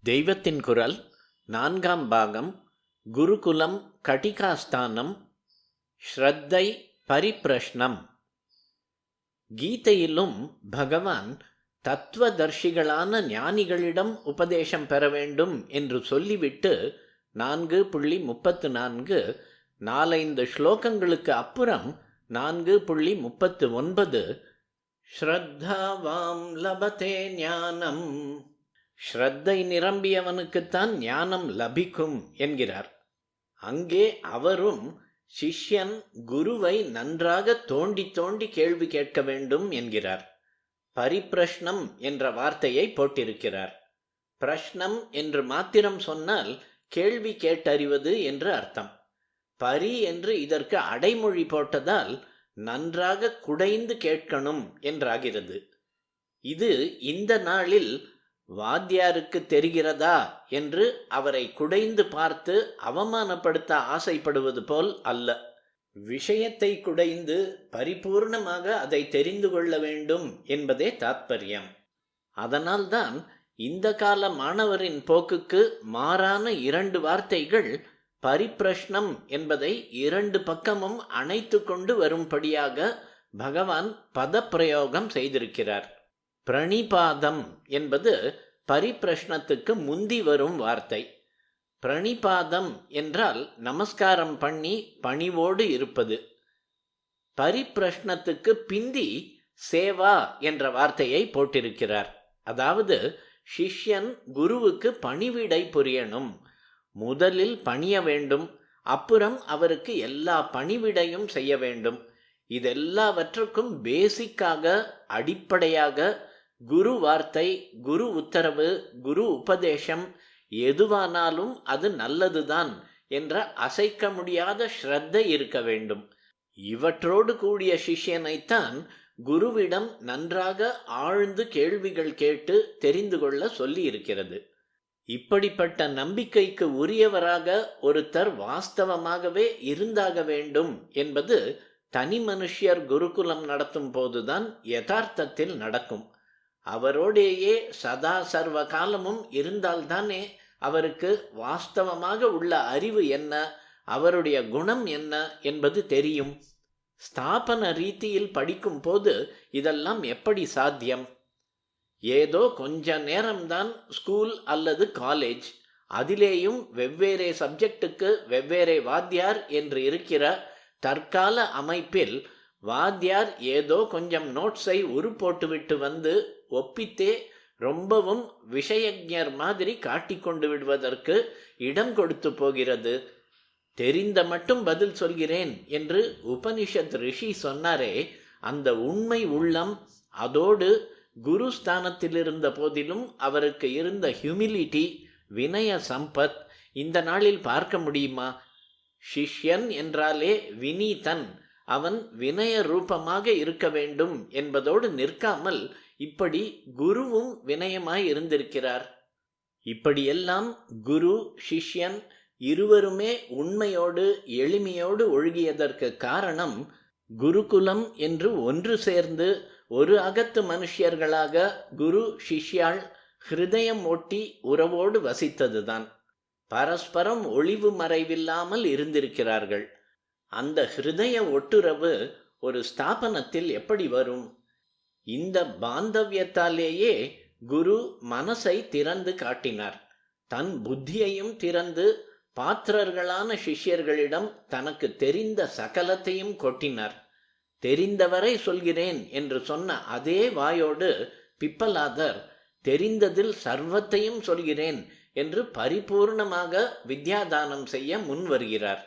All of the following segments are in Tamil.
தெய்வத்தின் குரல் 4ஆம் பாகம். குருகுலம் கட்டிகாஸ்தானம். ஸ்ரத்தை பரிப்ரஷ்னம். கீதையிலும் பகவான் தத்துவதர்ஷிகளான ஞானிகளிடம் உபதேசம் பெற வேண்டும் என்று சொல்லிவிட்டு 4.34 4-5 ஸ்லோகங்களுக்கு அப்புறம் 4.39 ஸ்ரத்தாவாம் லபதே ஞானம், ஸ்ரத்தை நிரம்பியவனுக்குத்தான் ஞானம் லபிக்கும் என்கிறார். அங்கே அவரும் சிஷ்யன் குருவை நன்றாக தோண்டி தோண்டி கேள்வி கேட்க வேண்டும் என்கிறார். பரிப்ரஷ்னம் என்ற வார்த்தையை போட்டிருக்கிறார். பிரஷ்னம் என்று மாத்திரம் சொன்னால் கேள்வி கேட்டறிவது என்று அர்த்தம். பரி என்று இதற்கு அடைமொழி போட்டதால் நன்றாக குடைந்து கேட்கணும் என்றாகிறது. இது இந்த நாளில் வாத்தியாருக்கு தெரிகிறதா என்று அவரை குடைந்து பார்த்து அவமானப்படுத்த ஆசைப்படுவது போல் அல்ல. விஷயத்தை குடைந்து பரிபூர்ணமாக அதை தெரிந்து கொள்ள வேண்டும் என்பதே தாத்பரியம். அதனால்தான் இந்த கால மாணவரின் போக்குக்கு மாறான 2 வார்த்தைகள் பரிப்ரஷ்னம் என்பதை 2 பக்கமும் அணைத்து கொண்டு வரும்படியாக பகவான் பதப்பிரயோகம் செய்திருக்கிறார். பிரணிபாதம் என்பது பரிப்ரஷ்னத்துக்கு முந்தி வரும் வார்த்தை. பிரணிபாதம் என்றால் நமஸ்காரம் பண்ணி பணிவோடு இருப்பது. பரிப்ரஷ்னத்துக்கு பிந்தி சேவா என்ற வார்த்தையை போட்டிருக்கிறார். அதாவது சிஷ்யன் குருவுக்கு பணிவிடை புரியணும். முதலில் பணிய வேண்டும், அப்புறம் அவருக்கு எல்லா பணிவிடையும் செய்ய வேண்டும். இதெல்லாவற்றுக்கும் பேசிக்காக அடிப்படையாக குரு வார்த்தை, குரு உத்தரவு, குரு உபதேசம் எதுவானாலும் அது நல்லதுதான் என்ற அசைக்க முடியாத ஸ்ரத்தை இருக்க வேண்டும். இவற்றோடு கூடிய சிஷ்யனைத்தான் குருவிடம் நன்றாக ஆழ்ந்து கேள்விகள் கேட்டு தெரிந்து கொள்ள சொல்லி இருக்கிறது. இப்படிப்பட்ட நம்பிக்கைக்கு உரியவராக ஒருத்தர் வாஸ்தவமாகவே இருந்தாக வேண்டும் என்பது தனி மனுஷியர் குருகுலம் நடத்தும் போதுதான் யதார்த்தத்தில் நடக்கும். அவரோடேயே சதா சர்வ காலமும் இருந்தால்தானே அவருக்கு வாஸ்தவமாக உள்ள அறிவு என்ன, அவருடைய குணம் என்ன என்பது தெரியும். ஸ்தாபன ரீதியில் படிக்கும் போது இதெல்லாம் எப்படி சாத்தியம்? ஏதோ கொஞ்ச நேரம்தான் ஸ்கூல் அல்லது காலேஜ், அதிலேயும் வெவ்வேறு சப்ஜெக்டுக்கு வெவ்வேறு வாத்தியார் என்று இருக்கிற தற்கால அமைப்பில் வாத்தியார் ஏதோ கொஞ்சம் நோட்ஸை உரு போட்டுவிட்டு வந்து ஒப்பித்தே ரொம்பவும் விஷயஞர் மாதிரி காட்டிக்கொண்டு விடுவதற்கு இடம் கொடுத்து போகிறது. தெரிந்த மட்டும் பதில் சொல்கிறேன் என்று உபனிஷத் ரிஷி சொன்னாரே, அந்த உண்மை உள்ளம், அதோடு குரு ஸ்தானத்தில் இருந்த போதிலும் அவருக்கு இருந்த ஹியூமிலிட்டி, வினய சம்பத் இந்த நாளில் பார்க்க முடியுமா? சிஷ்யன் என்றாலே வினீதன், அவன் வினய ரூபமாக இருக்க வேண்டும் என்பதோடு நிற்காமல் இப்படி குருவும் வினயமாய் இருந்திருக்கிறார். இப்படியெல்லாம் குரு சிஷ்யன் இருவருமே உண்மையோடு எளிமையோடு ஒழுகியதற்கு காரணம் குருகுலம் என்று ஒன்று சேர்ந்து ஒரு அகத்து மனுஷியர்களாக குரு சிஷ்யாள் ஹிருதயம் ஒட்டி உறவோடு வசித்ததுதான். பரஸ்பரம் ஒளிவு மறைவில்லாமல் இருந்திருக்கிறார்கள். அந்த ஹிருதய ஒட்டுறவு ஒரு ஸ்தாபனத்தில் எப்படி வரும்? இந்த பாந்தவியத்தாலேயே குரு மனசை திறந்து காட்டினார். தன் புத்தியையும் திறந்து பாத்திரர்களான சிஷ்யர்களிடம் தனக்கு தெரிந்த சகலத்தையும் கொட்டினார். தெரிந்தவரை சொல்கிறேன் என்று சொன்ன அதே வாயோடு பிப்பலாதர் தெரிந்ததில் சர்வத்தையும் சொல்கிறேன் என்று பரிபூர்ணமாக வித்யாதானம் செய்ய முன் வருகிறார்.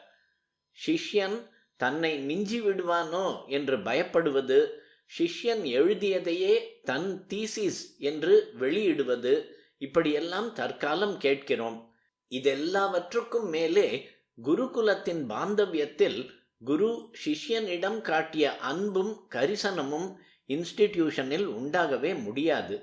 சிஷ்யன் தன்னை மிஞ்சி விடுவானோ என்று பயப்படுவது, சிஷ்யன் எழுதியதையே தன் தீசிஸ் என்று வெளியிடுவது, இப்படியெல்லாம் தற்காலம் கேட்கிறோம். இதெல்லாவற்றுக்கும் மேலே குருகுலத்தின் பாந்தவியத்தில் குரு சிஷ்யனிடம் காட்டிய அன்பும் கரிசனமும் இன்ஸ்டிடியூஷனில் உண்டாகவே முடியாது.